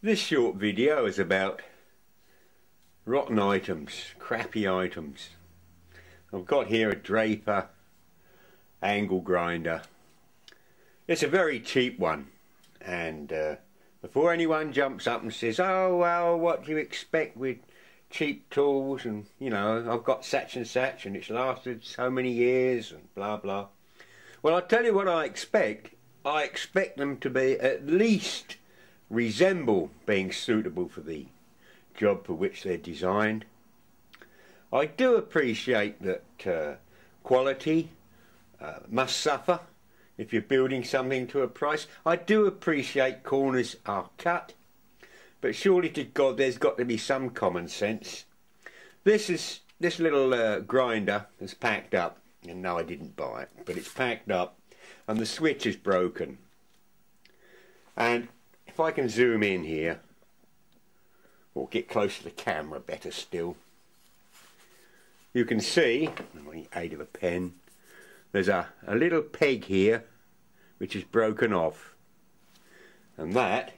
This short video is about rotten items, crappy items. I've got here a Draper angle grinder. It's a very cheap one, and before anyone jumps up and says, oh well, what do you expect with cheap tools, and you know, I've got such and such and it's lasted so many years and blah blah. Well, I'll tell you what I expect. I expect them to be at least resemble being suitable for the job for which they're designed. I do appreciate that quality must suffer if you're building something to a price. I do appreciate corners are cut, but surely to God there's got to be some common sense. This little grinder is packed up, and no, I didn't buy it, but it's packed up and the switch is broken. And if I can zoom in here, or get close to the camera better still, you can see, with the aid of a pen, there's a little peg here which is broken off, and that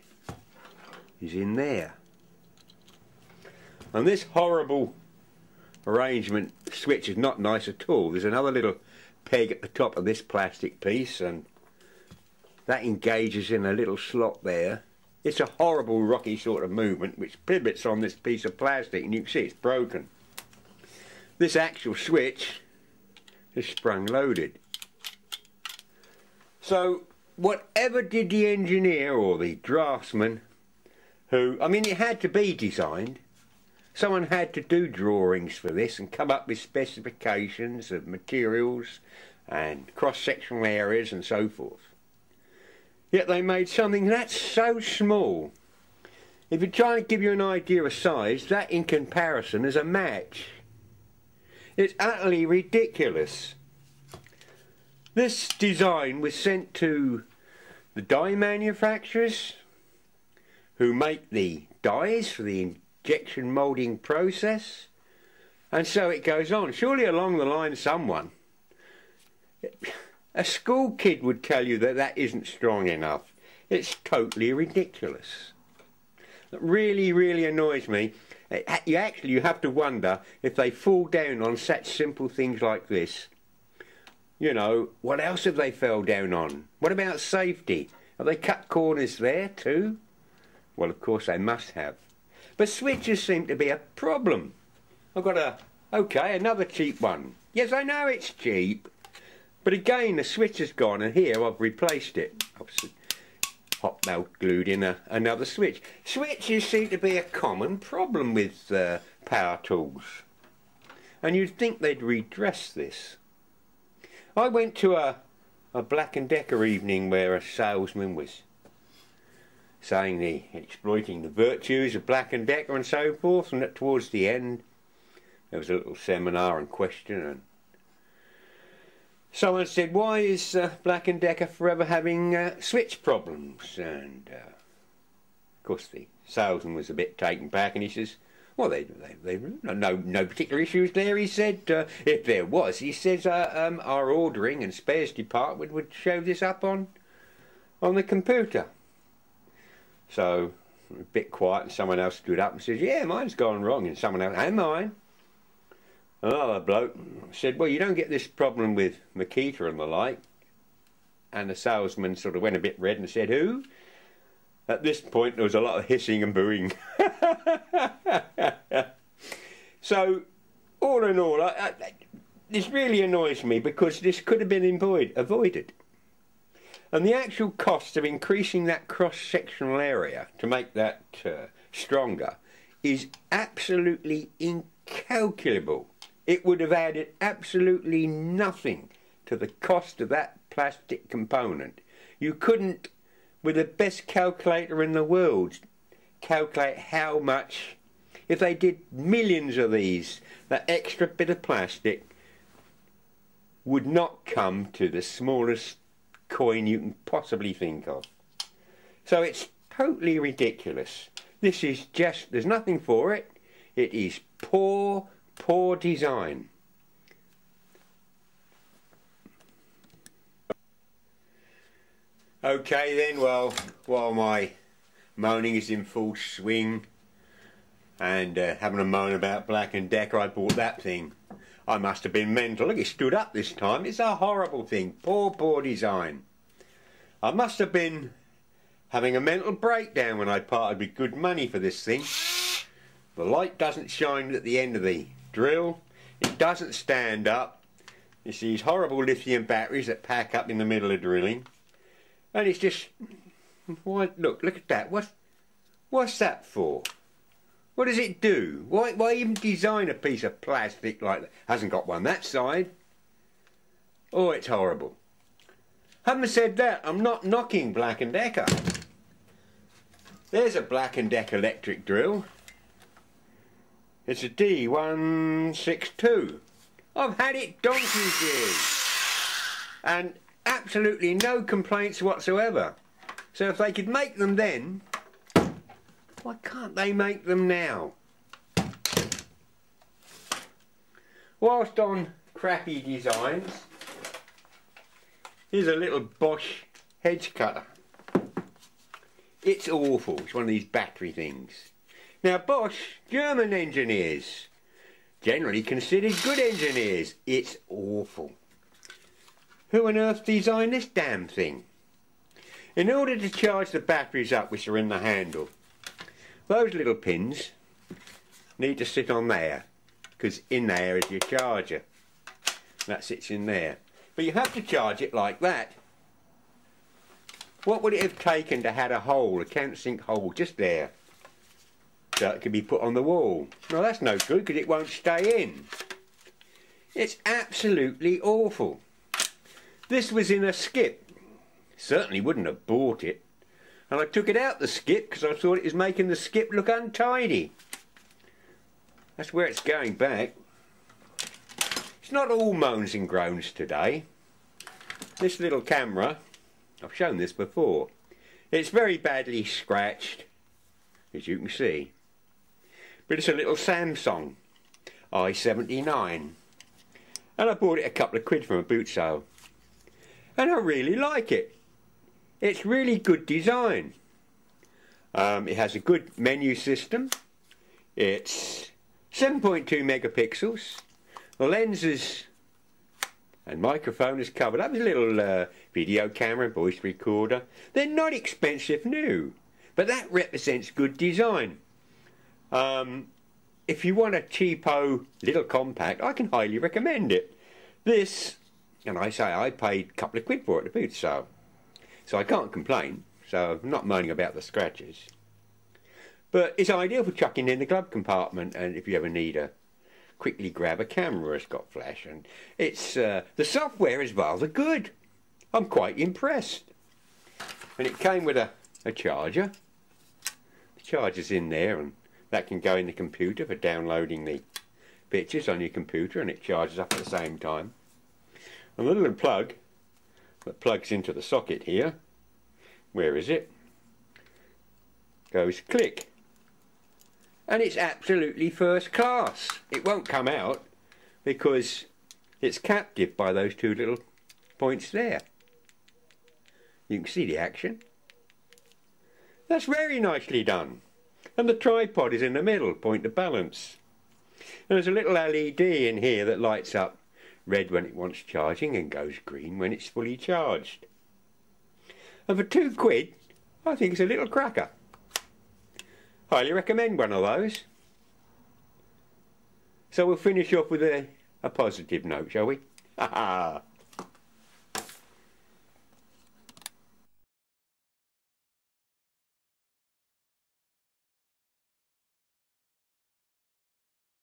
is in there. And this horrible arrangement switch is not nice at all. There's another little peg at the top of this plastic piece, and that engages in a little slot there. It's a horrible rocky sort of movement which pivots on this piece of plastic, and you can see it's broken. This actual switch is sprung loaded. So whatever did the engineer or the draftsman, who, I mean, it had to be designed. Someone had to do drawings for this and come up with specifications of materials and cross-sectional areas and so forth. Yet they made something that's so small. If you're trying to give you an idea of size, that in comparison is a match. It's utterly ridiculous. This design was sent to the die manufacturers who make the dies for the injection moulding process, and so it goes on. Surely along the line someone, a school kid would tell you that that isn't strong enough. It's totally ridiculous. It really, really annoys me. You have to wonder if they fall down on such simple things like this. You know, what else have they fell down on? What about safety? Have they cut corners there too? Well, of course they must have. But switches seem to be a problem. I've got another cheap one. Yes, I know it's cheap. But again, the switch has gone, and here I've replaced it. I've hot melt glued in another switch. Switches seem to be a common problem with power tools, and you'd think they'd redress this. I went to a Black & Decker evening where a salesman was saying exploiting the virtues of Black & Decker and so forth, and towards the end there was a little seminar and question, and someone said, why is Black & Decker forever having switch problems? And of course the salesman was a bit taken back, and he says, well, they no particular issues there. He said, if there was, he says, our ordering and spares department would show this up on the computer. So a bit quiet, and someone else stood up and says, yeah, mine's gone wrong. And someone else, and mine. Another bloke said, well, you don't get this problem with Makita and the like. And the salesman sort of went a bit red and said, who? At this point there was a lot of hissing and booing. So all in all, this really annoys me, because this could have been avoided. And the actual cost of increasing that cross-sectional area to make that stronger is absolutely incalculable. It would have added absolutely nothing to the cost of that plastic component. You couldn't, with the best calculator in the world, calculate how much, if they did millions of these, that extra bit of plastic would not come to the smallest coin you can possibly think of. So it's totally ridiculous. This is just, there's nothing for it. It is poor design. Okay then, well, while my moaning is in full swing, and having a moan about Black & Decker, I bought that thing. I must have been mental. Look, it stood up this time. It's a horrible thing. Poor, poor design. I must have been having a mental breakdown when I parted with good money for this thing. The light doesn't shine at the end of the drill. It doesn't stand up. It's these horrible lithium batteries that pack up in the middle of drilling. And it's just... Why, look at that. What's that for? What does it do? Why even design a piece of plastic like that? Hasn't got one that side. Oh, it's horrible. Having said that, I'm not knocking Black & Decker. There's a Black & Decker electric drill. It's a D162. I've had it donkey's years. And absolutely no complaints whatsoever. So if they could make them then, why can't they make them now? Whilst on crappy designs, here's a little Bosch hedge cutter. It's awful. It's one of these battery things. Now Bosch, German engineers, generally considered good engineers. It's awful. Who on earth designed this damn thing? In order to charge the batteries up which are in the handle, those little pins need to sit on there, because in there is your charger. That sits in there. But you have to charge it like that. What would it have taken to have a hole, a countersink hole, just there, so it could be put on the wall? Well, that's no good, because it won't stay in. It's absolutely awful. This was in a skip. Certainly wouldn't have bought it. And I took it out the skip because I thought it was making the skip look untidy. That's where it's going back. It's not all moans and groans today. This little camera, I've shown this before, it's very badly scratched, as you can see. But it's a little Samsung i79. And I bought it a couple of quid from a boot sale. And I really like it. It's really good design. It has a good menu system. It's 7.2 megapixels. The lenses and microphone is covered up with a little video camera and voice recorder. They're not expensive new, but that represents good design. If you want a cheapo little compact, I can highly recommend it. This, and I say I paid a couple of quid for it at the boot sale. So I can't complain, so I'm not moaning about the scratches. But it's ideal for chucking in the glove compartment, and if you ever need to quickly grab a camera that's got flash. And it's the software is rather good. I'm quite impressed. And it came with a charger. The charger's in there, and that can go in the computer for downloading the pictures on your computer, and it charges up at the same time. And the little plug that plugs into the socket here, where is it? Goes click. And it's absolutely first class. It won't come out because it's captive by those two little points there. You can see the action. That's very nicely done. And the tripod is in the middle, point of balance. And there's a little LED in here that lights up red when it wants charging and goes green when it's fully charged. And for 2 quid, I think it's a little cracker. Highly recommend one of those. So we'll finish off with a positive note, shall we? Ha ha!